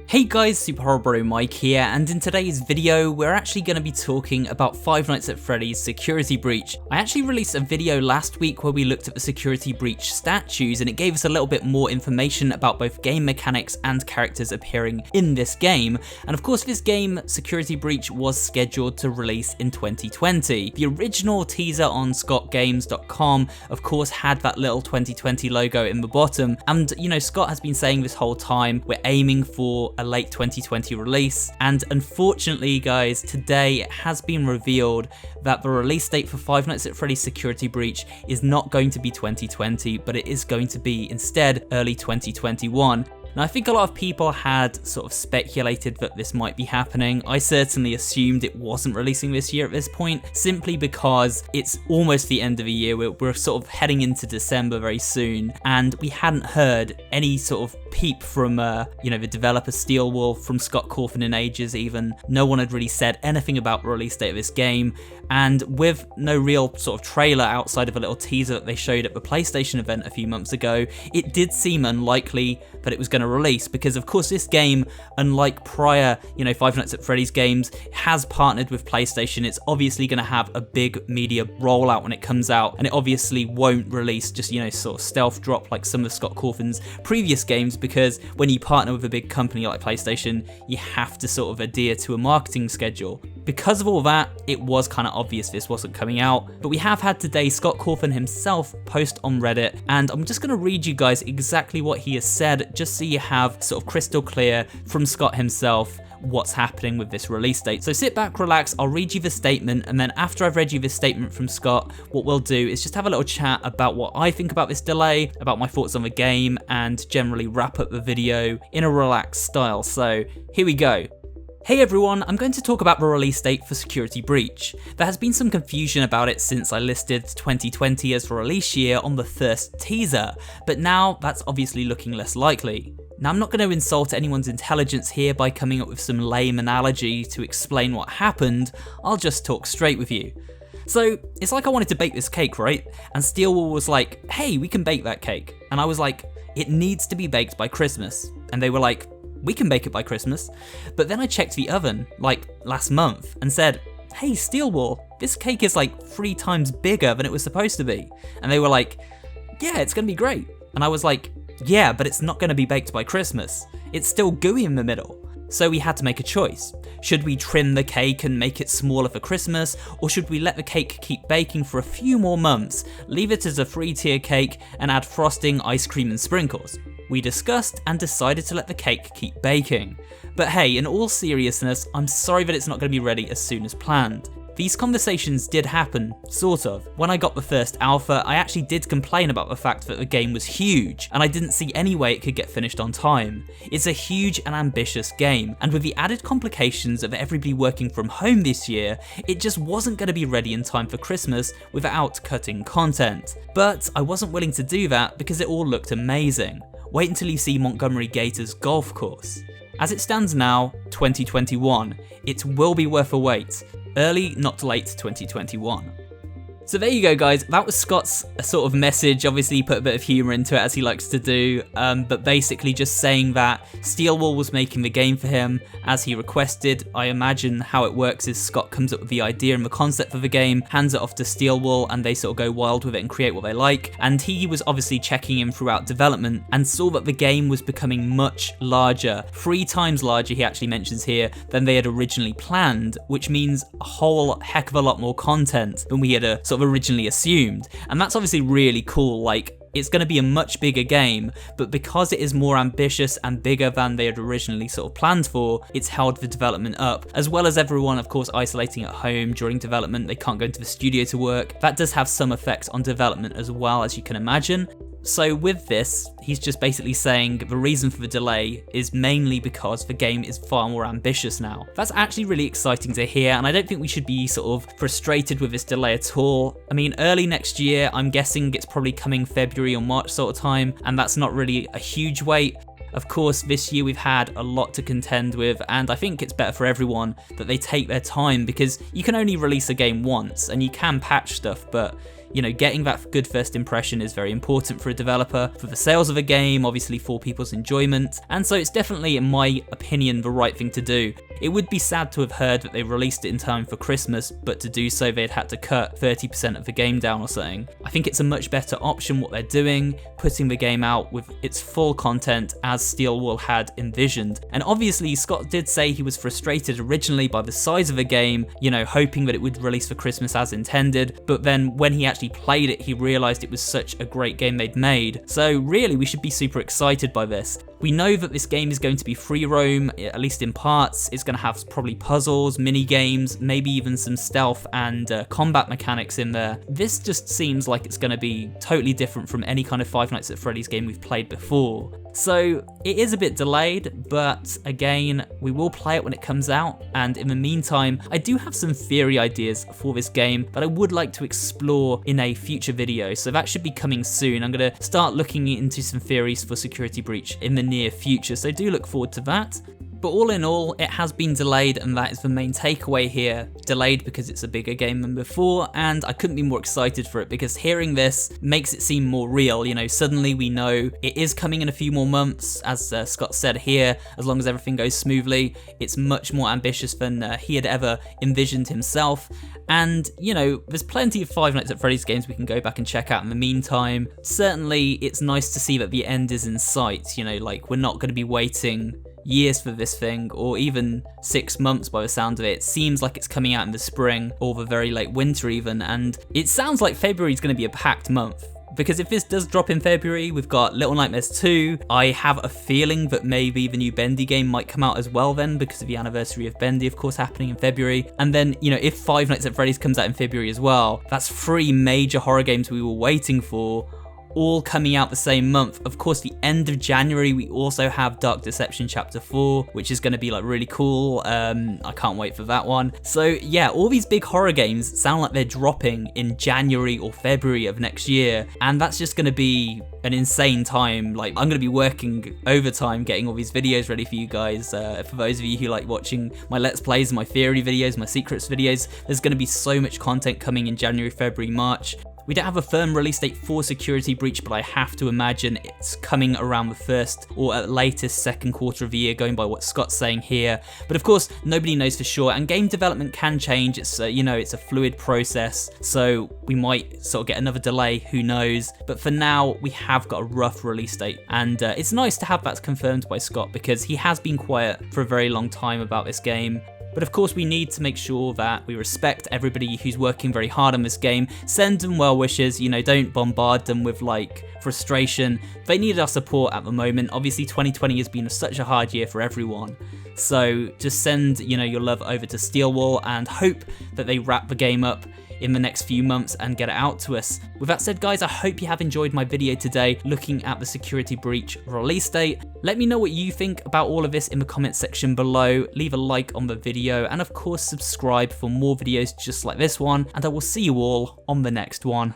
Hey guys, SuperHorrorBro Mike here, and in today's video we're actually going to be talking about Five Nights at Freddy's Security Breach. I actually released a video last week where we looked at the Security Breach statues and it gave us a little bit more information about both game mechanics and characters appearing in this game, and of course this game, Security Breach, was scheduled to release in 2020. The original teaser on scottgames.com of course had that little 2020 logo in the bottom, and you know, Scott has been saying this whole time we're aiming for a late 2020 release, and unfortunately guys, today it has been revealed that the release date for Five Nights at Freddy's Security Breach is not going to be 2020, but it is going to be instead early 2021. Now I think a lot of people had sort of speculated that this might be happening. I certainly assumed it wasn't releasing this year at this point, simply because it's almost the end of the year. We're sort of heading into December very soon, and we hadn't heard any sort of peep from you know, the developer Steelwolf, from Scott Cawthon in ages even. No one had really said anything about the release date of this game, and with no real sort of trailer outside of a little teaser that they showed at the PlayStation event a few months ago, it did seem unlikely that it was going to release, because of course this game, unlike prior, you know, Five Nights at Freddy's games, has partnered with PlayStation. It's obviously going to have a big media rollout when it comes out, and it obviously won't release just, you know, sort of stealth drop like some of Scott Cawthon's previous games, because when you partner with a big company like PlayStation, you have to sort of adhere to a marketing schedule. Because of all that, it was kind of obvious this wasn't coming out, but we have had today Scott Cawthon himself post on Reddit, and I'm just going to read you guys exactly what he has said, just so you have sort of crystal clear from Scott himself what's happening with this release date. So sit back, relax, I'll read you the statement, and then after I've read you this statement from Scott, what we'll do is just have a little chat about what I think about this delay, about my thoughts on the game, and generally wrap up the video in a relaxed style. So here we go. Hey everyone, I'm going to talk about the release date for Security Breach. There has been some confusion about it since I listed 2020 as the release year on the first teaser, but now that's obviously looking less likely. Now I'm not going to insult anyone's intelligence here by coming up with some lame analogy to explain what happened, I'll just talk straight with you. So it's like I wanted to bake this cake, right? And Steelwolf was like, hey, we can bake that cake. And I was like, it needs to be baked by Christmas. And they were like, we can bake it by Christmas. But then I checked the oven, like last month, and said, hey Steelwolf, this cake is like 3 times bigger than it was supposed to be. And they were like, yeah, it's gonna be great. And I was like, yeah, but it's not gonna be baked by Christmas. It's still gooey in the middle. So we had to make a choice. Should we trim the cake and make it smaller for Christmas, or should we let the cake keep baking for a few more months, leave it as a 3-tier cake, and add frosting, ice cream and sprinkles? We discussed and decided to let the cake keep baking. But hey, in all seriousness, I'm sorry that it's not going to be ready as soon as planned. These conversations did happen, sort of. When I got the first alpha, I actually did complain about the fact that the game was huge, and I didn't see any way it could get finished on time. It's a huge and ambitious game, and with the added complications of everybody working from home this year, it just wasn't going to be ready in time for Christmas without cutting content. But I wasn't willing to do that because it all looked amazing. Wait until you see Montgomery Gators golf course. As it stands now, 2021, it will be worth a wait. Early, not late 2021. So there you go guys, that was Scott's sort of message. Obviously he put a bit of humour into it as he likes to do, but basically just saying that Steelwolf was making the game for him as he requested. I imagine how it works is Scott comes up with the idea and the concept for the game, hands it off to Steelwolf, and they sort of go wild with it and create what they like. And he was obviously checking in throughout development and saw that the game was becoming much larger, 3 times larger he actually mentions here, than they had originally planned, which means a whole heck of a lot more content than we had sort of originally assumed. And that's obviously really cool. Like, it's going to be a much bigger game, but because it is more ambitious and bigger than they had originally sort of planned for, it's held the development up, as well as everyone of course isolating at home during development. They can't go into the studio to work. That does have some effects on development as well, as you can imagine. So with this, he's just basically saying the reason for the delay is mainly because the game is far more ambitious now. That's actually really exciting to hear, and I don't think we should be sort of frustrated with this delay at all. I mean, early next year, I'm guessing it's probably coming February or March sort of time, and that's not really a huge wait. Of course, this year we've had a lot to contend with, and I think it's better for everyone that they take their time, because you can only release a game once, and you can patch stuff, but You know, getting that good first impression is very important for a developer, for the sales of a game, obviously for people's enjoyment, and so it's definitely, in my opinion, the right thing to do. It would be sad to have heard that they released it in time for Christmas, but to do so they'd had to cut 30% of the game down or something. I think it's a much better option what they're doing, putting the game out with its full content as Steelwall had envisioned. And obviously Scott did say he was frustrated originally by the size of the game, you know, hoping that it would release for Christmas as intended, but then when he actually played it, he realized it was such a great game they'd made. So really, we should be super excited by this. We know that this game is going to be free roam, at least in parts. It's going to have probably puzzles, mini games, maybe even some stealth and combat mechanics in there. This just seems like it's going to be totally different from any kind of Five Nights at Freddy's game we've played before. So it is a bit delayed, but again, we will play it when it comes out, and in the meantime, I do have some theory ideas for this game that I would like to explore in a future video, so that should be coming soon. I'm going to start looking into some theories for Security Breach in the near future, so do look forward to that. But all in all, it has been delayed, and that is the main takeaway here. Delayed because it's a bigger game than before, and I couldn't be more excited for it because hearing this makes it seem more real. You know, suddenly we know it is coming in a few more months, as Scott said here, as long as everything goes smoothly. It's much more ambitious than he had ever envisioned himself. And, you know, there's plenty of Five Nights at Freddy's games we can go back and check out in the meantime. Certainly, it's nice to see that the end is in sight. You know, like, we're not going to be waiting years for this thing, or even 6 months by the sound of it. It seems like it's coming out in the spring or the very late winter even, and it sounds like February is going to be a packed month. Because if this does drop in February, we've got Little Nightmares 2. I have a feeling that maybe the new Bendy game might come out as well then, because of the anniversary of Bendy, of course, happening in February. And then, you know, if Five Nights at Freddy's comes out in February as well, that's 3 major horror games we were waiting for, all coming out the same month. Of course, the end of January, we also have Dark Deception Chapter 4, which is going to be like really cool. I can't wait for that one. So yeah, all these big horror games sound like they're dropping in January or February of next year, and that's just going to be an insane time. Like, I'm going to be working overtime getting all these videos ready for you guys. For those of you who like watching my Let's Plays, my theory videos, my secrets videos, there's going to be so much content coming in January, February, March. We don't have a firm release date for Security Breach, but I have to imagine it's coming around the first or at latest second quarter of the year, going by what Scott's saying here. But of course, nobody knows for sure, and game development can change. It's you know, it's a fluid process, so we might sort of get another delay, who knows. But for now, we have got a rough release date, and it's nice to have that confirmed by Scott, because he has been quiet for a very long time about this game. But of course, we need to make sure that we respect everybody who's working very hard on this game. Send them well wishes, you know, don't bombard them with like frustration. They need our support at the moment. Obviously, 2020 has been such a hard year for everyone. So just send, you know, your love over to Steelwall and hope that they wrap the game up in the next few months and get it out to us. With that said, guys, I hope you have enjoyed my video today looking at the Security Breach release date. Let me know what you think about all of this in the comments section below. Leave a like on the video, and of course subscribe for more videos just like this one, and I will see you all on the next one.